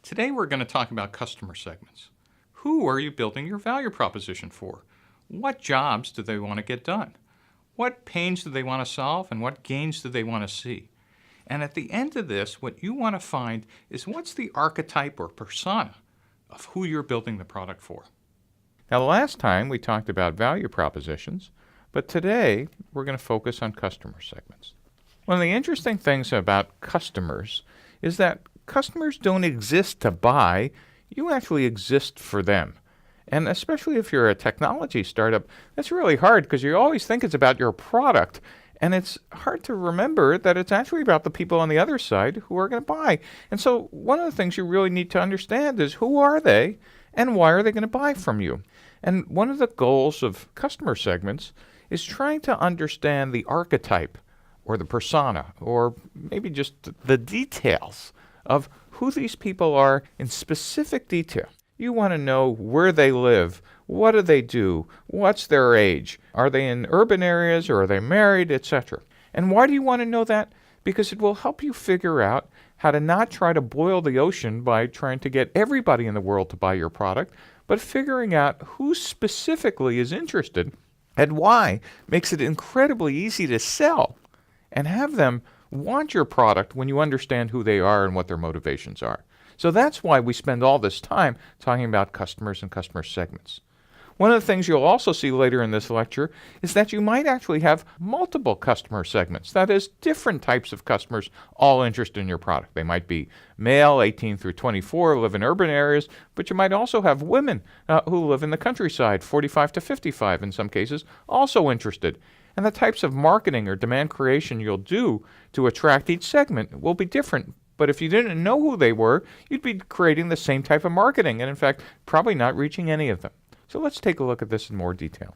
Today we're going to talk about customer segments. Who are you building your value proposition for? What jobs do they want to get done? What pains do they want to solve and what gains do they want to see? And at the end of this, what you want to find is what's the archetype or persona of who you're building the product for. Now, last time we talked about value propositions, but today we're going to focus on customer segments. One of the interesting things about customers is that customers don't exist to buy, you actually exist for them. And especially if you're a technology startup, that's really hard because you always think it's about your product. And it's hard to remember that it's actually about the people on the other side who are going to buy. And so one of the things you really need to understand is who are they and why are they going to buy from you? And one of the goals of customer segments is trying to understand the archetype or the persona or maybe just the details of who these people are in specific detail. You want to know where they live, what do they do, what's their age, are they in urban areas or are they married, etc. And why do you want to know that? Because it will help you figure out how to not try to boil the ocean by trying to get everybody in the world to buy your product, but figuring out who specifically is interested and why makes it incredibly easy to sell and have them want your product when you understand who they are and what their motivations are. So that's why we spend all this time talking about customers and customer segments. One of the things you'll also see later in this lecture is that you might actually have multiple customer segments. That is, different types of customers all interested in your product. They might be male, 18 through 24, live in urban areas, but you might also have women who live in the countryside, 45 to 55 in some cases, also interested. And the types of marketing or demand creation you'll do to attract each segment will be different. But if you didn't know who they were, you'd be creating the same type of marketing and, in fact, probably not reaching any of them. So let's take a look at this in more detail.